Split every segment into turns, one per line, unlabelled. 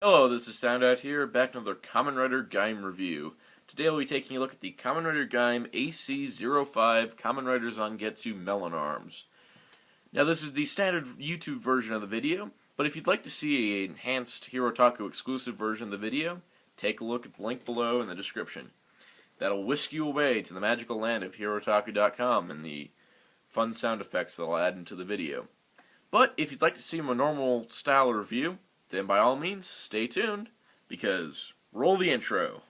Hello, this is Soundout here, back with another Kamen Rider Gaim review. Today we'll be taking a look at the Kamen Rider Gaim AC05 Kamen Rider Zangetsu Melon Arms. Now this is the standard YouTube version of the video, but if you'd like to see an enhanced Hirotaku exclusive version of the video, take a look at the link below in the description. That'll whisk you away to the magical land of Hirotaku.com and the fun sound effects that I'll add into the video. But if you'd like to see a normal style review, then by all means, stay tuned, because roll the intro.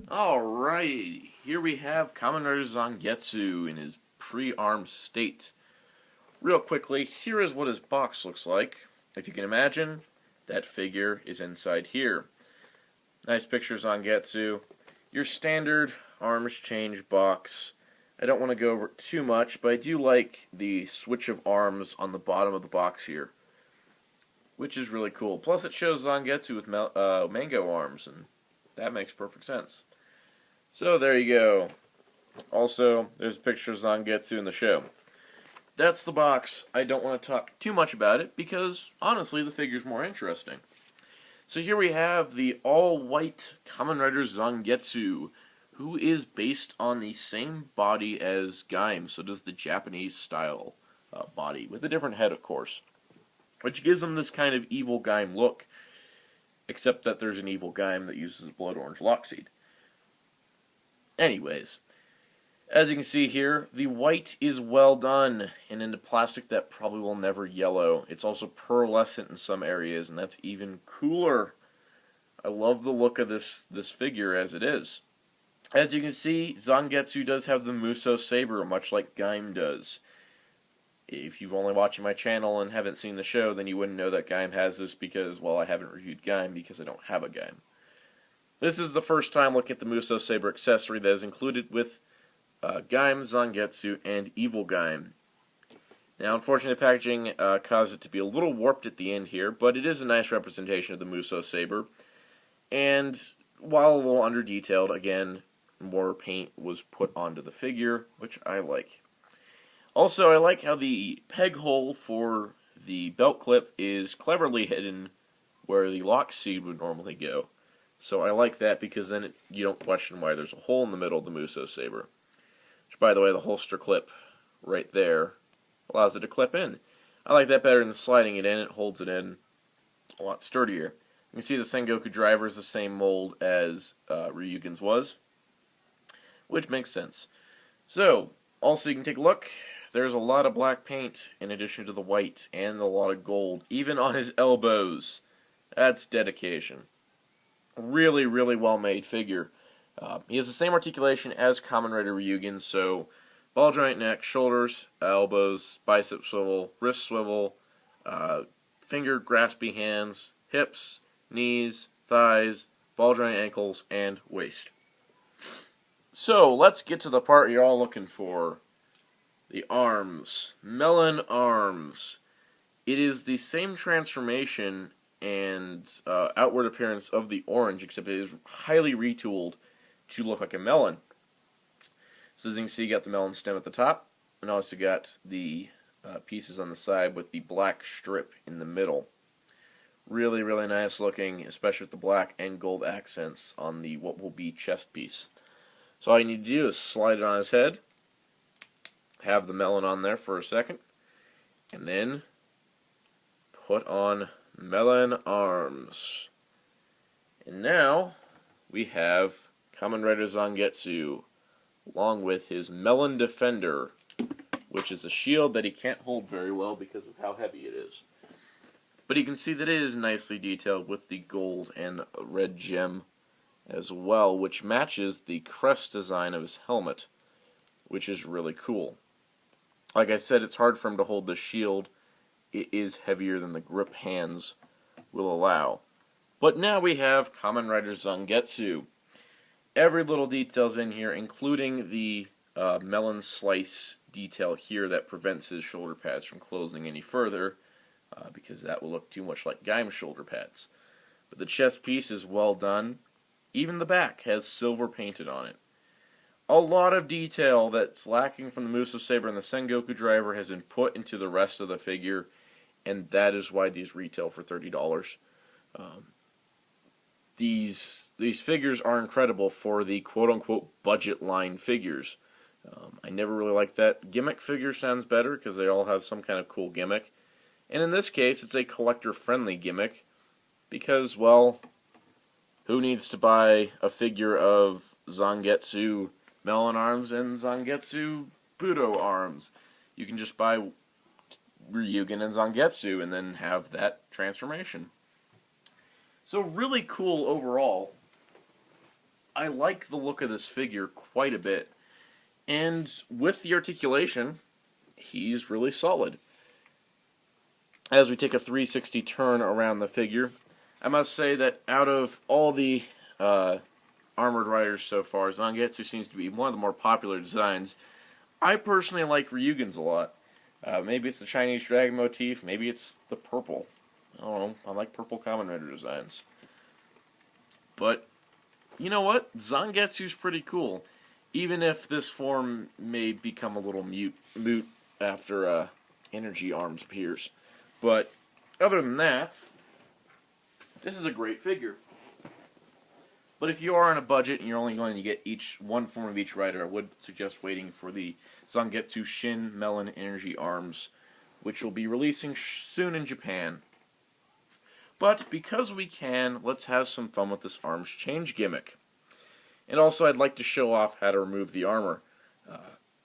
Alright, here we have Kamen Rider Zangetsu in his pre-armed state. Real quickly, here is what his box looks like. If you can imagine, that figure is inside here. Nice picture of Zangetsu. Your standard arms change box. I don't want to go over it too much, but I do like the switch of arms on the bottom of the box here, which is really cool. Plus it shows Zangetsu with mango arms, and that makes perfect sense. So there you go. Also, there's a picture of Zangetsu in the show. That's the box. I don't want to talk too much about it because, honestly, the figure's more interesting. So here we have the all-white Kamen Rider Zangetsu, who is based on the same body as Gaim, so does the Japanese-style body, with a different head, of course, which gives him this kind of evil Gaim look, except that there's an evil Gaim that uses blood orange lockseed. Anyways, as you can see here, the white is well done and into plastic that probably will never yellow. It's also pearlescent in some areas, and that's even cooler. I love the look of this figure as it is. As you can see, Zangetsu does have the Muso Saber, much like Gaim does. If you've only watched my channel and haven't seen the show, then you wouldn't know that Gaim has this because, well, I haven't reviewed Gaim because I don't have a Gaim. This is the first time looking at the Muso Saber accessory that is included with Gaim, Zangetsu, and Evil Gaim. Now, unfortunately, the packaging caused it to be a little warped at the end here, but it is a nice representation of the Muso Saber. And while a little under-detailed, again, more paint was put onto the figure, which I like. Also, I like how the peg hole for the belt clip is cleverly hidden where the lock seed would normally go. So I like that because then you don't question why there's a hole in the middle of the Muso Saber. Which, by the way, the holster clip right there allows it to clip in. I like that better than sliding it in. It holds it in a lot sturdier. You can see the Sengoku driver is the same mold as Ryugen's was, which makes sense. So, also you can take a look. There's a lot of black paint in addition to the white and a lot of gold, even on his elbows. That's dedication. Really, really well-made figure. He has the same articulation as Kamen Rider Ryugen, so ball joint neck, shoulders, elbows, bicep swivel, wrist swivel, finger graspy hands, hips, knees, thighs, ball joint ankles, and waist. So, let's get to the part you're all looking for. The arms. Melon arms. It is the same transformation and outward appearance of the orange, except it is highly retooled to look like a melon. So as you can see, you got the melon stem at the top, and also got the pieces on the side with the black strip in the middle. Really, really nice looking, especially with the black and gold accents on the what will be chest piece. So all you need to do is slide it on his head, have the melon on there for a second, and then put on melon arms. And now we have Kamen Rider Zangetsu, along with his Melon Defender, which is a shield that he can't hold very well because of how heavy it is. But you can see that it is nicely detailed with the gold and red gem as well, which matches the crest design of his helmet, which is really cool. Like I said, it's hard for him to hold the shield. It is heavier than the grip hands will allow. But now we have Kamen Rider Zangetsu. Every little detail's in here, including the melon slice detail here that prevents his shoulder pads from closing any further, because that will look too much like Gaim's shoulder pads. but the chest piece is well done. Even the back has silver painted on it. A lot of detail that's lacking from the Muso Saber and the Sengoku driver has been put into the rest of the figure, and that is why these retail for $30. These figures are incredible for the quote-unquote budget line figures. I never really liked that. Gimmick figure sounds better because they all have some kind of cool gimmick. And in this case, it's a collector-friendly gimmick because, well, who needs to buy a figure of Zangetsu Melon Arms and Zangetsu Budo Arms? You can just buy Ryugen and Zangetsu and then have that transformation. So really cool overall. I like the look of this figure quite a bit. And with the articulation, he's really solid. As we take a 360 turn around the figure, I must say that out of all the Armored Riders so far, Zangetsu seems to be one of the more popular designs. I personally like Ryugen's a lot. Maybe it's the Chinese dragon motif, maybe it's the purple. I don't know, I like purple Kamen Rider designs. But, you know what? Zangetsu's pretty cool. Even if this form may become a little moot after Energy Arms appears. But, other than that, this is a great figure. But if you are on a budget and you're only going to get one form of each rider, I would suggest waiting for the Zangetsu Shin Melon Energy Arms, which will be releasing soon in Japan. But because we can, let's have some fun with this arms change gimmick. And also, I'd like to show off how to remove the armor.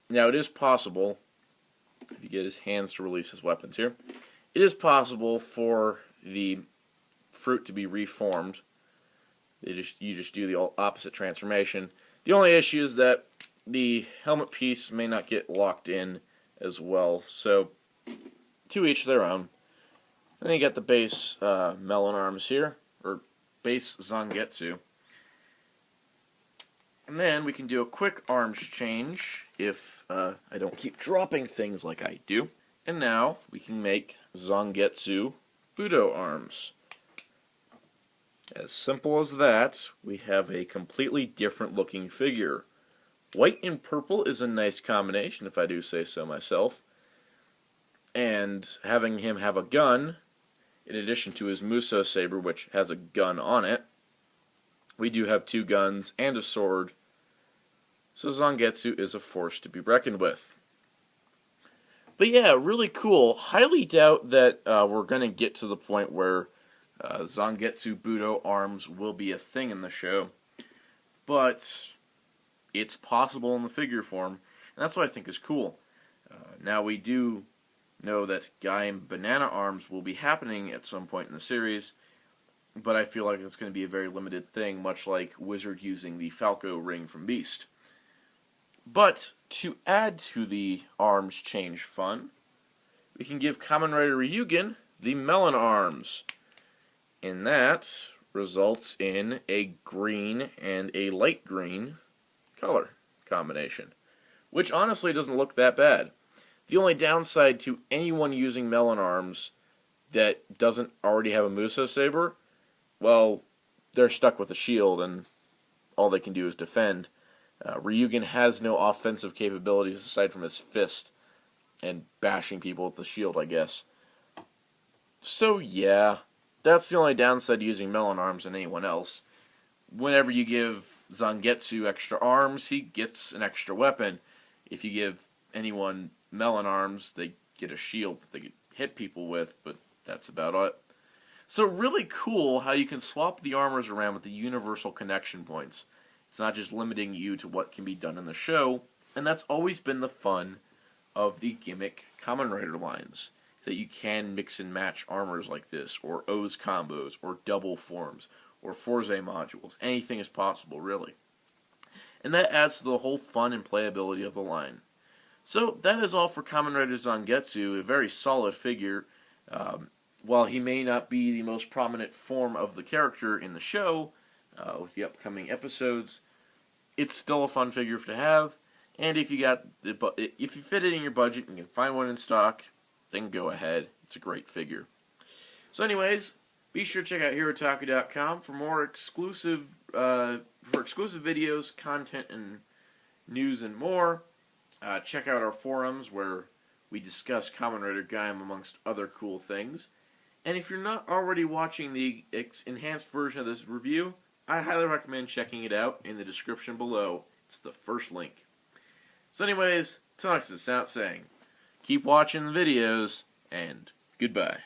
Now, it is possible, if you get his hands to release his weapons here, it is possible for the fruit to be reformed. You just do the opposite transformation. The only issue is that the helmet piece may not get locked in as well. So, to each their own. And then you got the base Melon Arms here, or base Zangetsu. And then we can do a quick arms change if I don't keep dropping things like I do. And now we can make Zangetsu Budo Arms. As simple as that, we have a completely different looking figure. White and purple is a nice combination, if I do say so myself. And having him have a gun, in addition to his Muso Saber, which has a gun on it, we do have two guns and a sword. So Zangetsu is a force to be reckoned with. But yeah, really cool. Highly doubt that we're going to get to the point where Zangetsu Budo Arms will be a thing in the show. But it's possible in the figure form, and that's what I think is cool. Now we do know that Gaim Banana Arms will be happening at some point in the series, but I feel like it's going to be a very limited thing, much like Wizard using the Falco ring from Beast. But to add to the arms change fun, we can give Kamen Rider Ryugen the Melon Arms. And that results in a green and a light green color combination, which honestly doesn't look that bad. The only downside to anyone using Melon Arms that doesn't already have a Muso Saber, well, they're stuck with a shield and all they can do is defend. Ryugen has no offensive capabilities aside from his fist and bashing people with the shield, I guess. So yeah, that's the only downside to using Melon Arms than anyone else. Whenever you give Zangetsu extra arms, he gets an extra weapon. If you give anyone Melon Arms, they get a shield that they can hit people with, but that's about it. So really cool how you can swap the armors around with the universal connection points. It's not just limiting you to what can be done in the show, and that's always been the fun of the gimmick Kamen Rider lines, that you can mix and match armors like this, or O's combos, or double forms, or Forze modules. Anything is possible, really. And that adds to the whole fun and playability of the line. So that is all for Kamen Rider Zangetsu, a very solid figure. While he may not be the most prominent form of the character in the show, with the upcoming episodes, it's still a fun figure to have. And if you fit it in your budget and you can find one in stock, then go ahead. It's a great figure. So anyways, Be sure to check out HeroTaku.com for more exclusive videos, content, and news and more. Check out our forums where we discuss Kamen Rider Gaim amongst other cool things. And if you're not already watching the enhanced version of this review, I highly recommend checking it out in the description below. It's the first link. So anyways, till next time, saying, keep watching the videos, and goodbye.